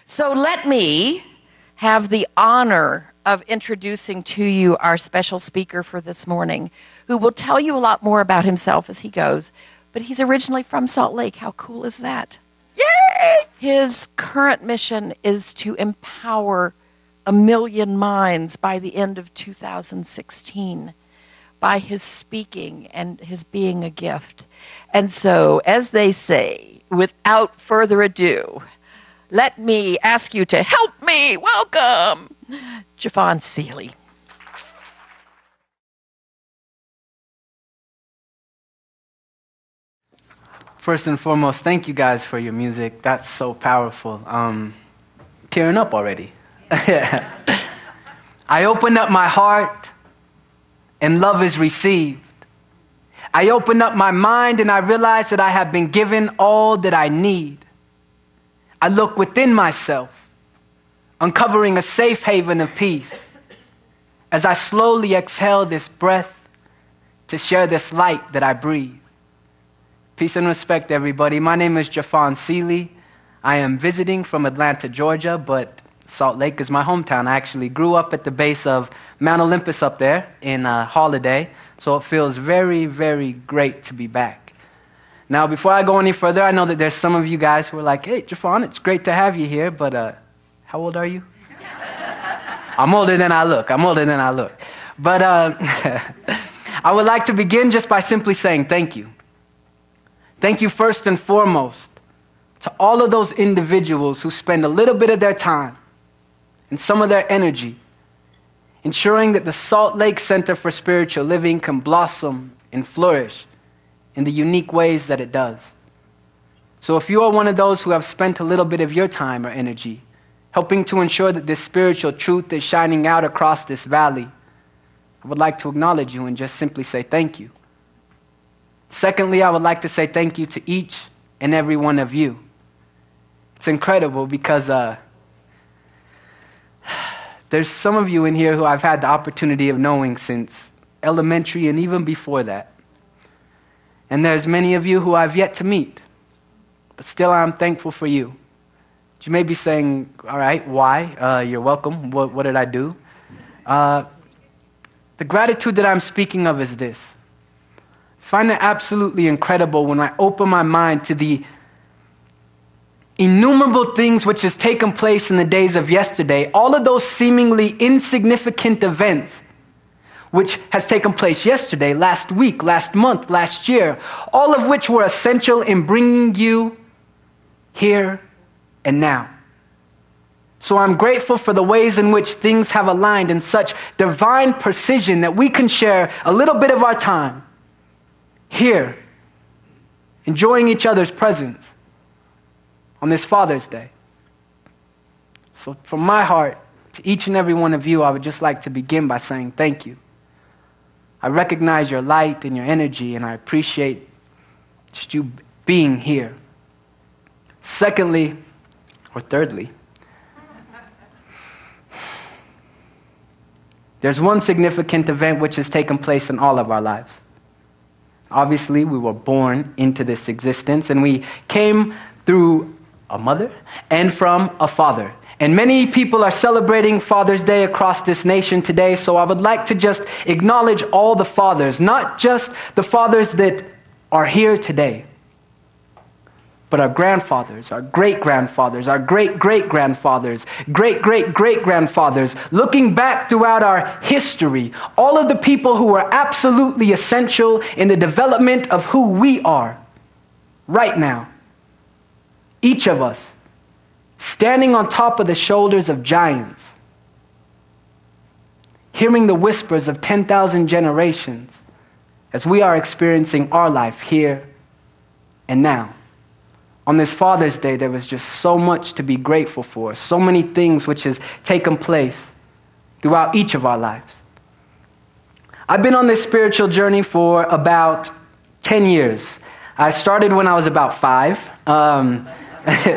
So let me have the honor of introducing to you our special speaker for this morning, who will tell you a lot more about himself as he goes. But he's originally from Salt Lake. How cool is that? Yay! His current mission is to empower 1 million minds by the end of 2016 by his speaking and his being a gift. And so, as they say, without further ado, let me ask you to help me welcome Jeffon Seeley. First and foremost, thank you guys for your music. That's so powerful. Tearing up already. I opened up my heart and love is received. I opened up my mind and I realized that I have been given all that I need. I look within myself, uncovering a safe haven of peace as I slowly exhale this breath to share this light that I breathe. Peace and respect, everybody. My name is Jeffon Seeley. I am visiting from Atlanta, Georgia, but Salt Lake is my hometown. I actually grew up at the base of Mount Olympus up there in Holiday, so it feels very, very great to be back. Now, before I go any further, I know that there's some of you guys who are like, hey, Jeffon, it's great to have you here, but how old are you? I'm older than I look. But I would like to begin just by simply saying thank you. Thank you first and foremost to all of those individuals who spend a little bit of their time and some of their energy ensuring that the Salt Lake Center for Spiritual Living can blossom and flourish in the unique ways that it does. So if you are one of those who have spent a little bit of your time or energy helping to ensure that this spiritual truth is shining out across this valley, I would like to acknowledge you and just simply say thank you. Secondly, I would like to say thank you to each and every one of you. It's incredible because there's some of you in here who I've had the opportunity of knowing since elementary and even before that. And there's many of you who I've yet to meet, but still I'm thankful for you. You may be saying, all right, why? You're welcome. What did I do? The gratitude that I'm speaking of is this. I find it absolutely incredible when I open my mind to the innumerable things which has taken place in the days of yesterday, all of those seemingly insignificant events which has taken place yesterday, last week, last month, last year, all of which were essential in bringing you here and now. So I'm grateful for the ways in which things have aligned in such divine precision that we can share a little bit of our time here, enjoying each other's presence on this Father's Day. So from my heart to each and every one of you, I would just like to begin by saying thank you. I recognize your light and your energy, and I appreciate just you being here. Secondly, or thirdly, there's one significant event which has taken place in all of our lives. Obviously, we were born into this existence, and we came through a mother and from a father. And many people are celebrating Father's Day across this nation today, so I would like to just acknowledge all the fathers, not just the fathers that are here today, but our grandfathers, our great-grandfathers, our great-great-grandfathers, great-great-great-grandfathers, looking back throughout our history, all of the people who are absolutely essential in the development of who we are right now. Each of us standing on top of the shoulders of giants, hearing the whispers of 10,000 generations as we are experiencing our life here and now. On this Father's Day, there was just so much to be grateful for, so many things which has taken place throughout each of our lives. I've been on this spiritual journey for about 10 years. I started when I was about 5.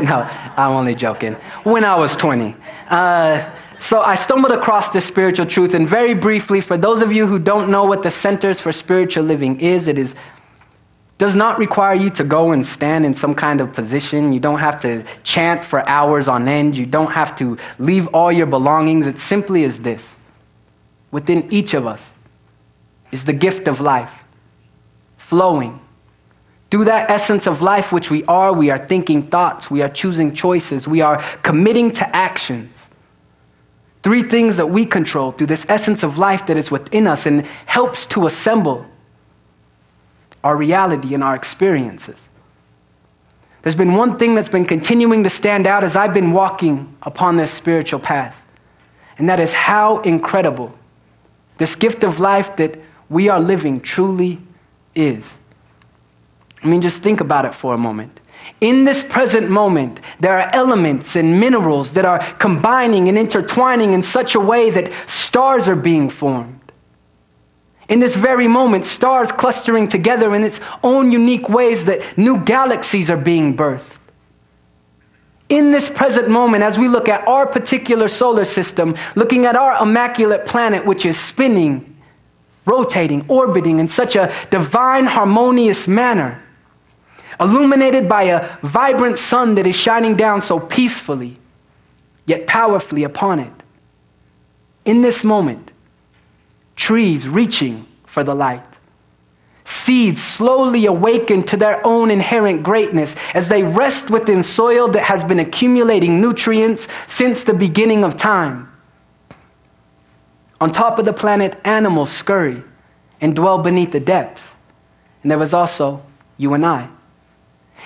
No, I'm only joking. When I was 20. So I stumbled across this spiritual truth, and very briefly, for those of you who don't know what the Centers for Spiritual Living is, it is does not require you to go and stand in some kind of position. You don't have to chant for hours on end. You don't have to leave all your belongings. It simply is this. Within each of us is the gift of life, flowing. Through that essence of life which we are thinking thoughts, we are choosing choices, we are committing to actions. 3 things that we control through this essence of life that is within us and helps to assemble our reality and our experiences. There's been one thing that's been continuing to stand out as I've been walking upon this spiritual path, and that is how incredible this gift of life that we are living truly is. I mean, just think about it for a moment. In this present moment, there are elements and minerals that are combining and intertwining in such a way that stars are being formed. In this very moment, stars clustering together in its own unique ways that new galaxies are being birthed. In this present moment, as we look at our particular solar system, looking at our immaculate planet, which is spinning, rotating, orbiting in such a divine, harmonious manner, illuminated by a vibrant sun that is shining down so peacefully, yet powerfully upon it. In this moment, trees reaching for the light. Seeds slowly awaken to their own inherent greatness as they rest within soil that has been accumulating nutrients since the beginning of time. On top of the planet, animals scurry and dwell beneath the depths. And there was also you and I.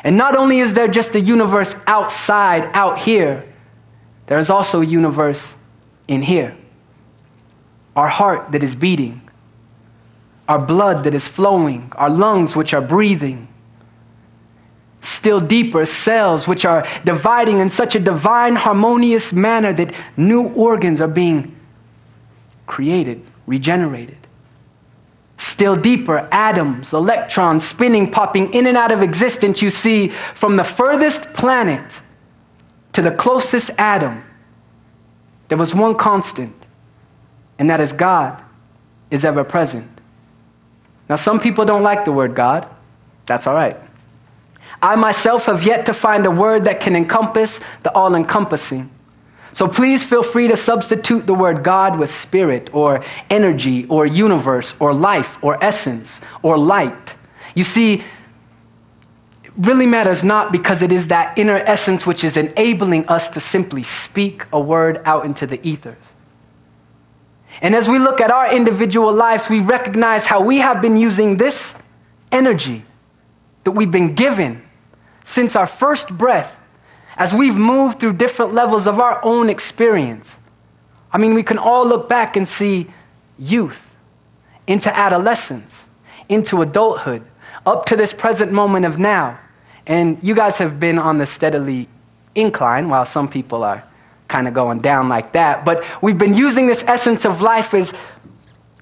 And not only is there just a universe outside, out here, there is also a universe in here. Our heart that is beating, our blood that is flowing, our lungs which are breathing. Still deeper, cells which are dividing in such a divine, harmonious manner that new organs are being created, regenerated. Still deeper, atoms, electrons spinning, popping in and out of existence. You see, from the furthest planet to the closest atom, there was one constant, and that is God is ever present. Now, some people don't like the word God. That's all right. I myself have yet to find a word that can encompass the all-encompassing. So please feel free to substitute the word God with spirit or energy or universe or life or essence or light. You see, it really matters not because it is that inner essence which is enabling us to simply speak a word out into the ethers. And as we look at our individual lives, we recognize how we have been using this energy that we've been given since our first breath as we've moved through different levels of our own experience. I mean, we can all look back and see youth, into adolescence, into adulthood, up to this present moment of now. And you guys have been on the steadily incline, while some people are kind of going down like that. But we've been using this essence of life as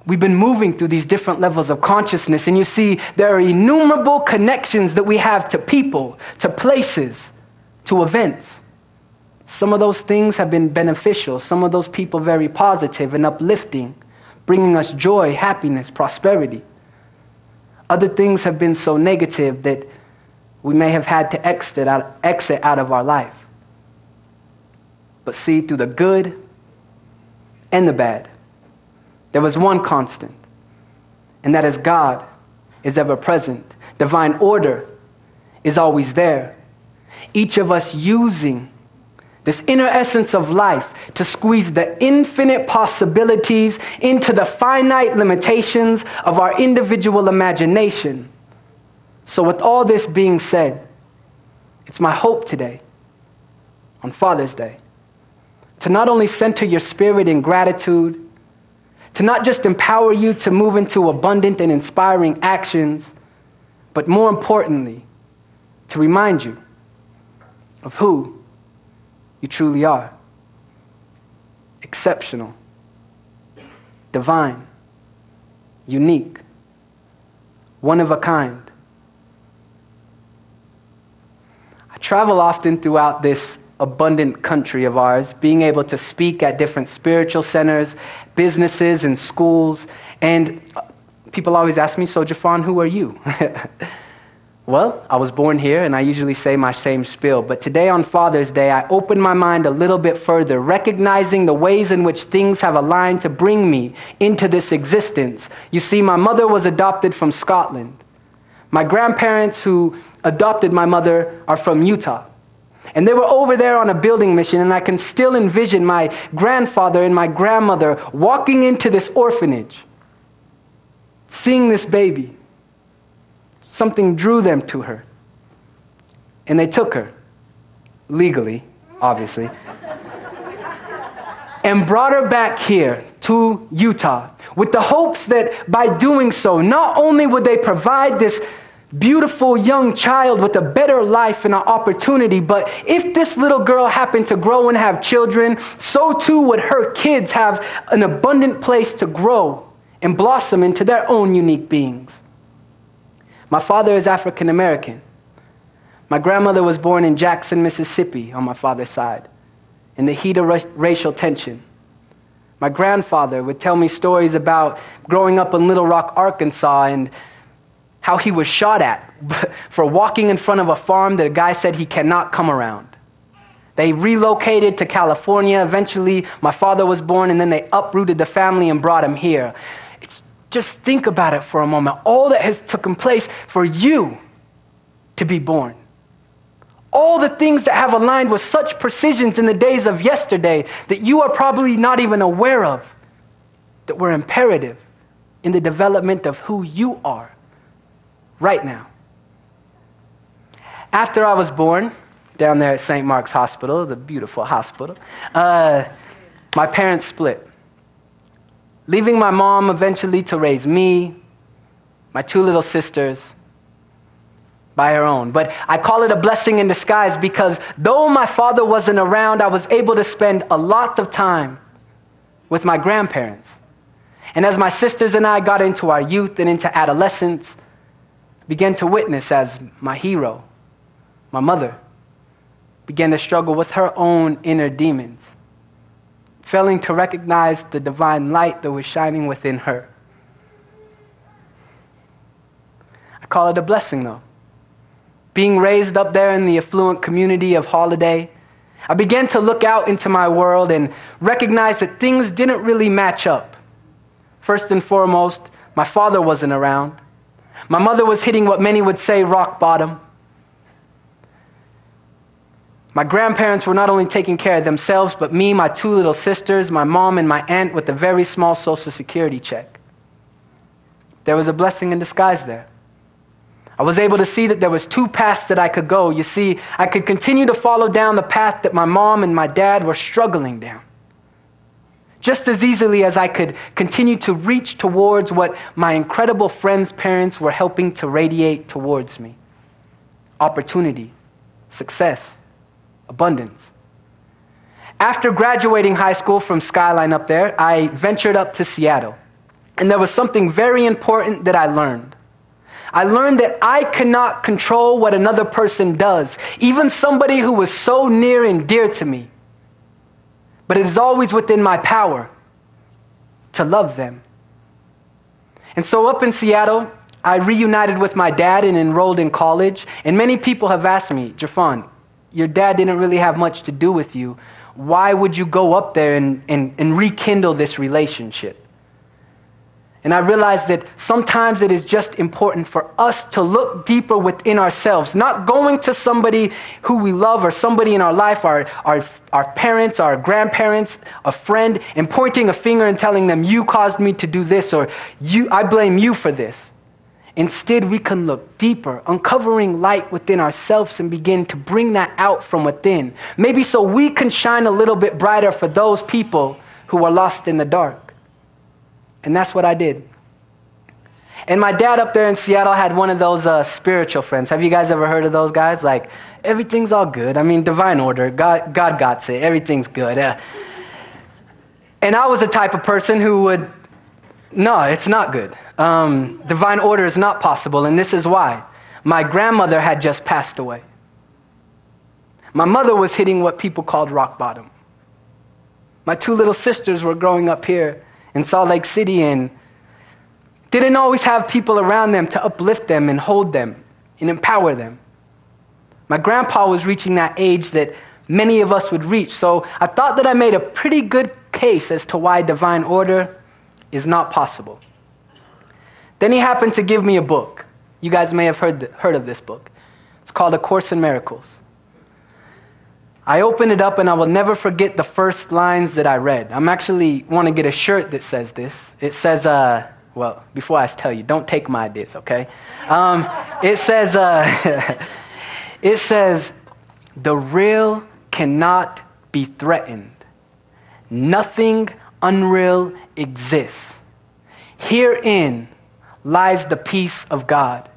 we've been moving through these different levels of consciousness. And you see, there are innumerable connections that we have to people, to places, to events. Some of those things have been beneficial. Some of those people very positive and uplifting, bringing us joy, happiness, prosperity. Other things have been so negative that we may have had to exit out of our life. But see, through the good and the bad, there was one constant, and that is God is ever present. Divine order is always there. Each of us using this inner essence of life to squeeze the infinite possibilities into the finite limitations of our individual imagination. So with all this being said, it's my hope today, on Father's Day, to not only center your spirit in gratitude, to not just empower you to move into abundant and inspiring actions, but more importantly, to remind you of who you truly are. Exceptional, divine, unique, one of a kind. I travel often throughout this abundant country of ours, being able to speak at different spiritual centers, businesses, and schools. And people always ask me, so Jeffon, who are you? Well, I was born here, and I usually say my same spiel, but today on Father's Day, I opened my mind a little bit further, recognizing the ways in which things have aligned to bring me into this existence. You see, my mother was adopted from Scotland. My grandparents who adopted my mother are from Utah. And they were over there on a building mission, and I can still envision my grandfather and my grandmother walking into this orphanage, seeing this baby. Something drew them to her. And they took her, legally, obviously, and brought her back here to Utah with the hopes that by doing so, not only would they provide this beautiful young child with a better life and an opportunity, but if this little girl happened to grow and have children, so too would her kids have an abundant place to grow and blossom into their own unique beings. My father is African American. My grandmother was born in Jackson, Mississippi on my father's side, in the heat of racial tension. My grandfather would tell me stories about growing up in Little Rock, Arkansas, and how he was shot at for walking in front of a farm that a guy said he cannot come around. They relocated to California. Eventually, my father was born, and then they uprooted the family and brought him here. Just think about it for a moment. All that has taken place for you to be born. All the things that have aligned with such precisions in the days of yesterday that you are probably not even aware of, that were imperative in the development of who you are right now. After I was born, down there at St. Mark's Hospital, the beautiful hospital, my parents split, leaving my mom eventually to raise me, my two little sisters, by her own. But I call it a blessing in disguise because though my father wasn't around, I was able to spend a lot of time with my grandparents. And as my sisters and I got into our youth and into adolescence, I began to witness as my hero, my mother, began to struggle with her own inner demons, failing to recognize the divine light that was shining within her. I call it a blessing, though. Being raised up there in the affluent community of Holiday, I began to look out into my world and recognize that things didn't really match up. First and foremost, my father wasn't around. My mother was hitting what many would say rock bottom. My grandparents were not only taking care of themselves, but me, my two little sisters, my mom, and my aunt with a very small Social Security check. There was a blessing in disguise there. I was able to see that there was two paths that I could go. You see, I could continue to follow down the path that my mom and my dad were struggling down, just as easily as I could continue to reach towards what my incredible friends' parents were helping to radiate towards me: opportunity, success, abundance. After graduating high school from Skyline up there, I ventured up to Seattle. And there was something very important that I learned. I learned that I cannot control what another person does, even somebody who was so near and dear to me. But it is always within my power to love them. And so up in Seattle, I reunited with my dad and enrolled in college. And many people have asked me, Jeffon, your dad didn't really have much to do with you. Why would you go up there and rekindle this relationship? And I realized that sometimes it is just important for us to look deeper within ourselves, not going to somebody who we love or somebody in our life, our parents, our grandparents, a friend, and pointing a finger and telling them, you caused me to do this, or I blame you for this. Instead, we can look deeper, uncovering light within ourselves and begin to bring that out from within. Maybe so we can shine a little bit brighter for those people who are lost in the dark. And that's what I did. And my dad up there in Seattle had one of those spiritual friends. Have you guys ever heard of those guys? Like, everything's all good. I mean, divine order. God got it. Everything's good. And I was the type of person who would, no, it's not good. Divine order is not possible, and this is why. My grandmother had just passed away. My mother was hitting what people called rock bottom. My two little sisters were growing up here in Salt Lake City and didn't always have people around them to uplift them and hold them and empower them. My grandpa was reaching that age that many of us would reach, so I thought that I made a pretty good case as to why divine order is not possible. Then he happened to give me a book. You guys may have heard of this book. It's called A Course in Miracles. I opened it up and I will never forget the first lines that I read. I'm actually want to get a shirt that says this. It says, well, before I tell you, don't take my ideas, okay? It says, it says, the real cannot be threatened. Nothing unreal exists. Herein lies the peace of God.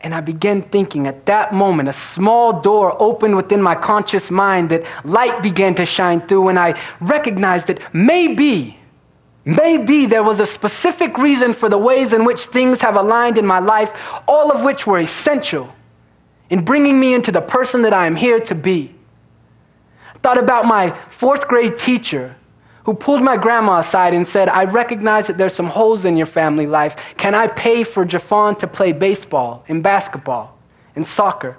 And I began thinking at that moment, a small door opened within my conscious mind that light began to shine through, and I recognized that maybe there was a specific reason for the ways in which things have aligned in my life, all of which were essential in bringing me into the person that I am here to be. I thought about my 4th grade teacher who pulled my grandma aside and said, I recognize that there's some holes in your family life. Can I pay for Jeffon to play baseball and basketball and soccer?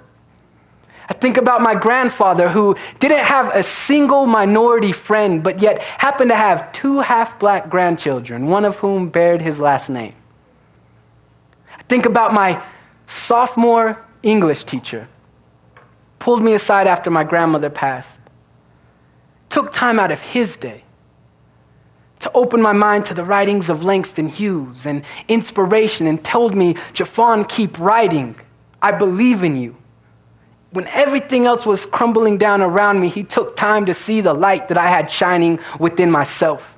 I think about my grandfather who didn't have a single minority friend, but yet happened to have 2 half-black grandchildren, one of whom bared his last name. I think about my sophomore English teacher, pulled me aside after my grandmother passed, took time out of his day to open my mind to the writings of Langston Hughes and inspiration, and told me, Jeffon, keep writing. I believe in you. When everything else was crumbling down around me, he took time to see the light that I had shining within myself.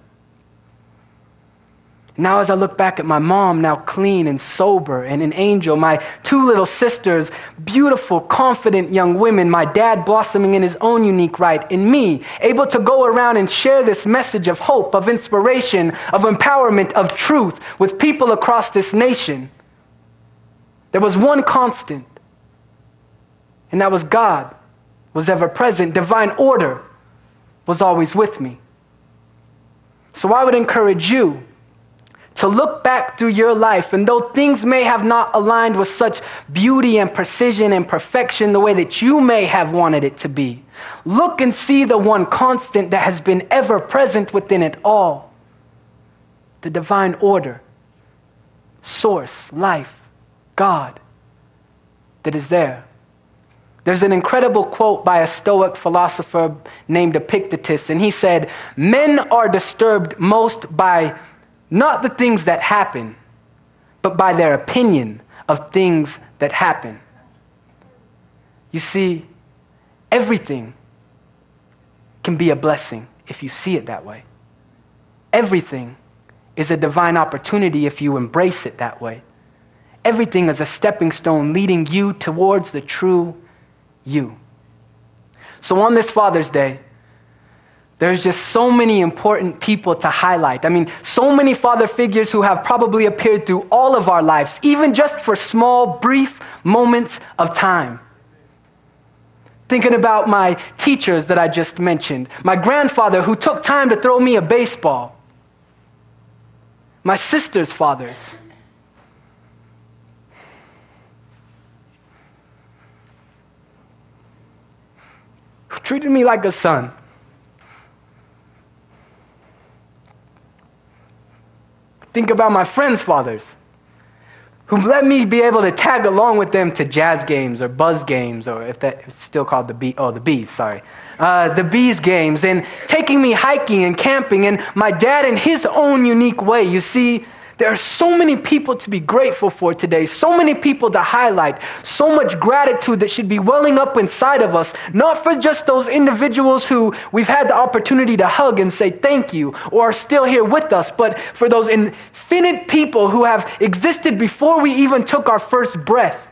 Now as I look back at my mom, now clean and sober and an angel, my 2 little sisters, beautiful, confident young women, my dad blossoming in his own unique right, and me, able to go around and share this message of hope, of inspiration, of empowerment, of truth with people across this nation. There was one constant, and that was God was ever present. Divine order was always with me. So I would encourage you to look back through your life, and though things may have not aligned with such beauty and precision and perfection the way that you may have wanted it to be, look and see the one constant that has been ever present within it all. The divine order, source, life, God, that is there. There's an incredible quote by a Stoic philosopher named Epictetus, and he said, men are disturbed most by not the things that happen, but by their opinion of things that happen. You see, everything can be a blessing if you see it that way. Everything is a divine opportunity if you embrace it that way. Everything is a stepping stone leading you towards the true you. So on this Father's Day, there's just so many important people to highlight. I mean, so many father figures who have probably appeared through all of our lives, even just for small, brief moments of time. Thinking about my teachers that I just mentioned, my grandfather who took time to throw me a baseball, my sister's fathers, who treated me like a son. Think about my friends' fathers, who let me be able to tag along with them to jazz games or buzz games, or if it's still called the bees games, and taking me hiking and camping, and my dad in his own unique way. You see, there are so many people to be grateful for today, so many people to highlight, so much gratitude that should be welling up inside of us, not for just those individuals who we've had the opportunity to hug and say thank you, or are still here with us, but for those infinite people who have existed before we even took our first breath.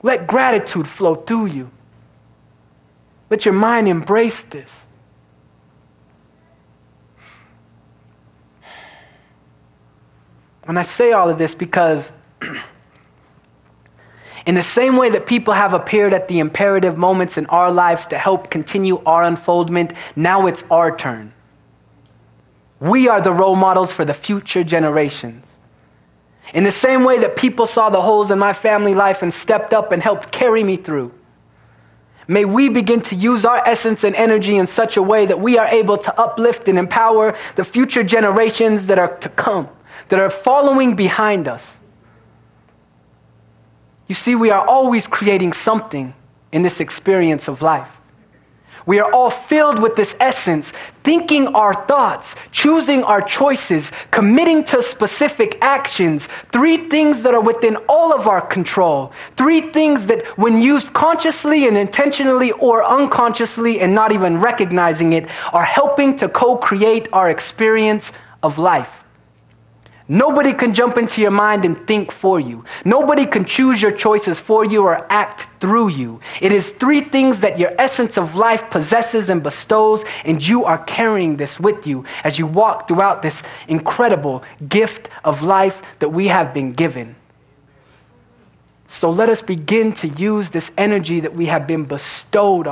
Let gratitude flow through you. Let your mind embrace this. And I say all of this because in the same way that people have appeared at the imperative moments in our lives to help continue our unfoldment, now it's our turn. We are the role models for the future generations. In the same way that people saw the holes in my family life and stepped up and helped carry me through, may we begin to use our essence and energy in such a way that we are able to uplift and empower the future generations that are to come, that are following behind us. You see, we are always creating something in this experience of life. We are all filled with this essence, thinking our thoughts, choosing our choices, committing to specific actions, 3 things that are within all of our control, 3 things that when used consciously and intentionally or unconsciously and not even recognizing it, are helping to co-create our experience of life. Nobody can jump into your mind and think for you. Nobody can choose your choices for you or act through you. It is 3 things that your essence of life possesses and bestows, and you are carrying this with you as you walk throughout this incredible gift of life that we have been given. So let us begin to use this energy that we have been bestowed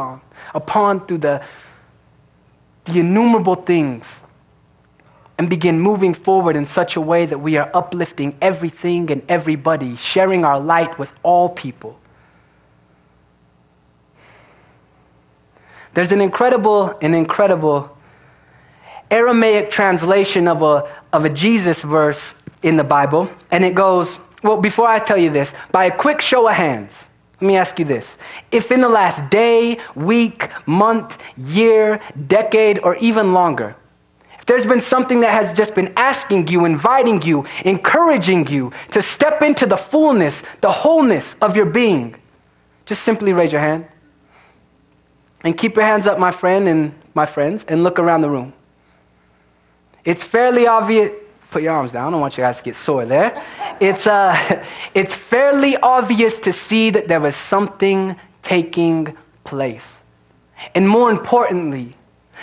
upon through the innumerable things, and begin moving forward in such a way that we are uplifting everything and everybody, sharing our light with all people. There's an incredible Aramaic translation of a Jesus verse in the Bible, and it goes, well, before I tell you this, by a quick show of hands, let me ask you this. If in the last day, week, month, year, decade, or even longer, if there's been something that has just been asking you, inviting you, encouraging you to step into the fullness, the wholeness of your being, just simply raise your hand. And keep your hands up, my friend and my friends, and look around the room. It's fairly obvious. Put your arms down. I don't want you guys to get sore there. It's fairly obvious to see that there is something taking place. And more importantly,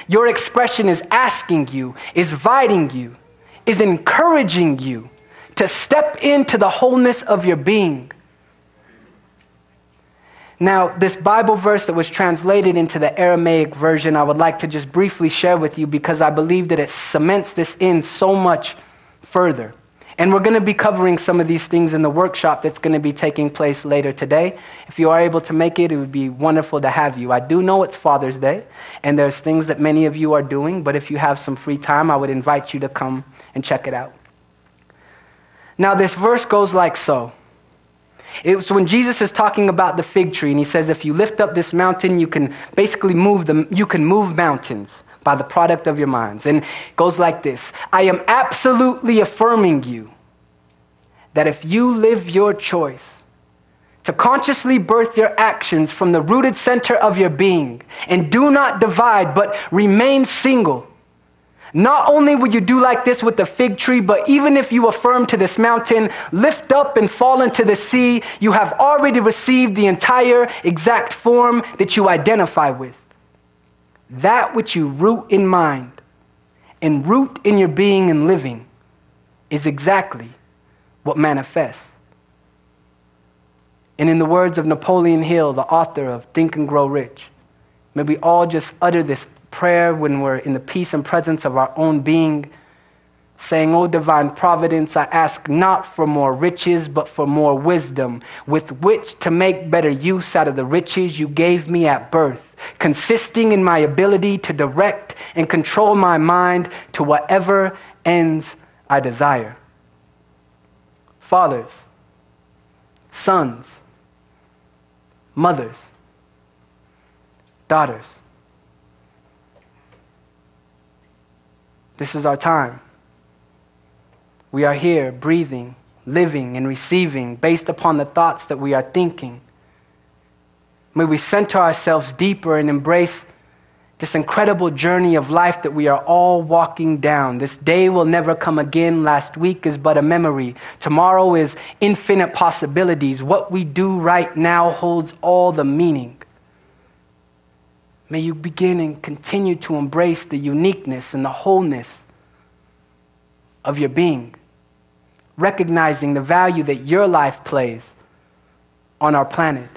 your expression is asking you, is inviting you, is encouraging you to step into the wholeness of your being. Now, this Bible verse that was translated into the Aramaic version, I would like to just briefly share with you because I believe that it cements this in so much further. And we're going to be covering some of these things in the workshop that's going to be taking place later today. If you are able to make it, it would be wonderful to have you. I do know it's Father's Day, and there's things that many of you are doing, but if you have some free time, I would invite you to come and check it out. Now, this verse goes like so. It's when Jesus is talking about the fig tree, and he says, if you lift up this mountain, you can basically move mountains by the product of your minds. And it goes like this. I am absolutely affirming you that if you live your choice to consciously birth your actions from the rooted center of your being and do not divide but remain single, not only will you do like this with the fig tree, but even if you affirm to this mountain, lift up and fall into the sea, you have already received the entire exact form that you identify with. That which you root in mind and root in your being and living is exactly what manifests. And in the words of Napoleon Hill, the author of Think and Grow Rich, may we all just utter this prayer when we're in the peace and presence of our own being, saying, "O divine providence, I ask not for more riches, but for more wisdom, with which to make better use out of the riches you gave me at birth, consisting in my ability to direct and control my mind to whatever ends I desire." Fathers, sons, mothers, daughters, this is our time. We are here breathing, living, and receiving based upon the thoughts that we are thinking. May we center ourselves deeper and embrace this incredible journey of life that we are all walking down. This day will never come again. Last week is but a memory. Tomorrow is infinite possibilities. What we do right now holds all the meaning. May you begin and continue to embrace the uniqueness and the wholeness of your being, recognizing the value that your life plays on our planet.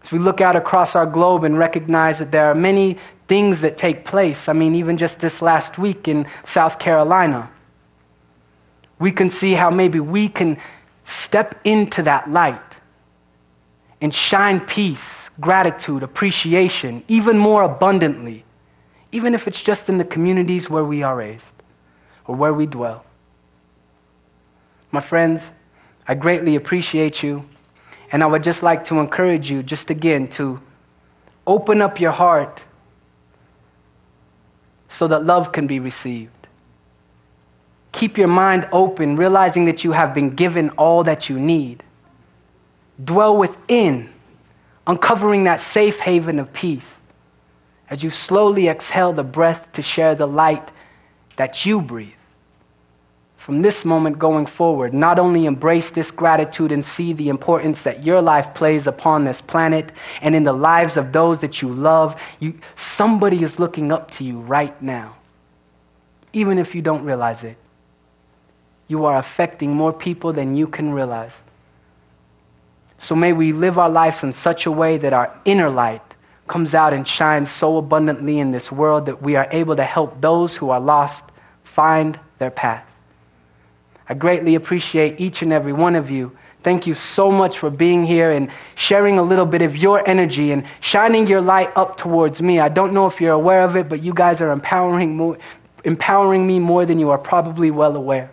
As we look out across our globe and recognize that there are many things that take place. I mean, even just this last week in South Carolina, we can see how maybe we can step into that light and shine peace, gratitude, appreciation, even more abundantly, even if it's just in the communities where we are raised or where we dwell. My friends, I greatly appreciate you, and I would just like to encourage you just again to open up your heart so that love can be received. Keep your mind open, realizing that you have been given all that you need. Dwell within, uncovering that safe haven of peace as you slowly exhale the breath to share the light that you breathe. From this moment going forward, not only embrace this gratitude and see the importance that your life plays upon this planet and in the lives of those that you love, somebody is looking up to you right now. Even if you don't realize it, you are affecting more people than you can realize. So may we live our lives in such a way that our inner light comes out and shines so abundantly in this world that we are able to help those who are lost find their path. I greatly appreciate each and every one of you. Thank you so much for being here and sharing a little bit of your energy and shining your light up towards me. I don't know if you're aware of it, but you guys are empowering me more than you are probably well aware.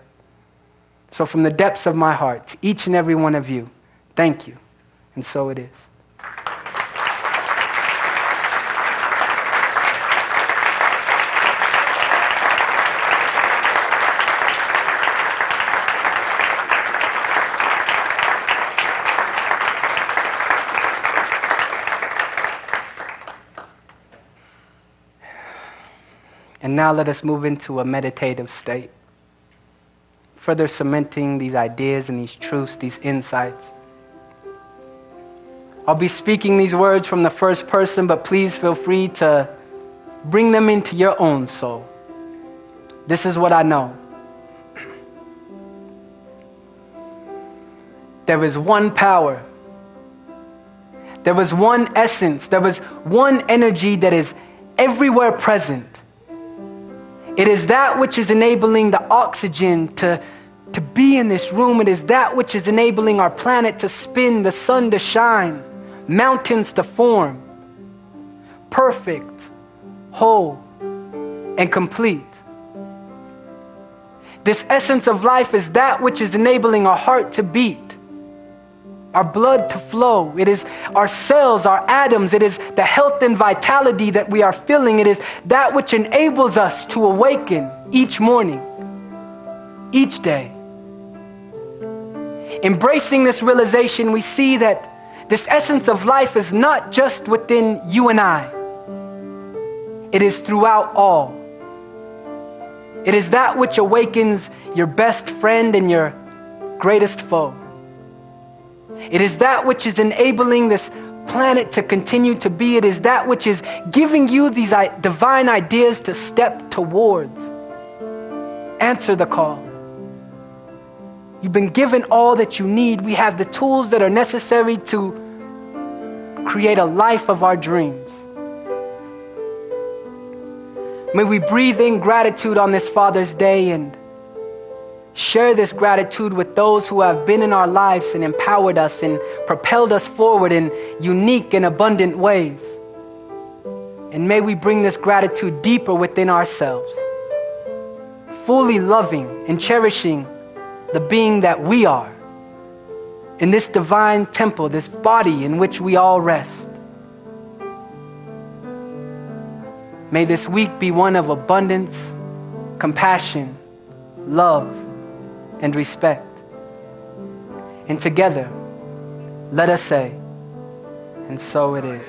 So from the depths of my heart, to each and every one of you, thank you. And so it is. And now let us move into a meditative state, further cementing these ideas and these truths, these insights. I'll be speaking these words from the first person, but please feel free to bring them into your own soul. This is what I know. There was one power. There was one essence. There was one energy that is everywhere present. It is that which is enabling the oxygen to be in this room. It is that which is enabling our planet to spin, the sun to shine, mountains to form. Perfect, whole, and complete. This essence of life is that which is enabling our heart to beat, our blood to flow. It is our cells, our atoms. It is the health and vitality that we are feeling. It is that which enables us to awaken each morning, each day. Embracing this realization, we see that this essence of life is not just within you and I. It is throughout all. It is that which awakens your best friend and your greatest foe. It is that which is enabling this planet to continue to be. It is that which is giving you these divine ideas to step towards. Answer the call. You've been given all that you need. We have the tools that are necessary to create a life of our dreams. May we breathe in gratitude on this Father's Day and share this gratitude with those who have been in our lives and empowered us and propelled us forward in unique and abundant ways. And may we bring this gratitude deeper within ourselves, fully loving and cherishing the being that we are in this divine temple, this body in which we all rest. May this week be one of abundance, compassion, love, and respect. And together, let us say, and so it is.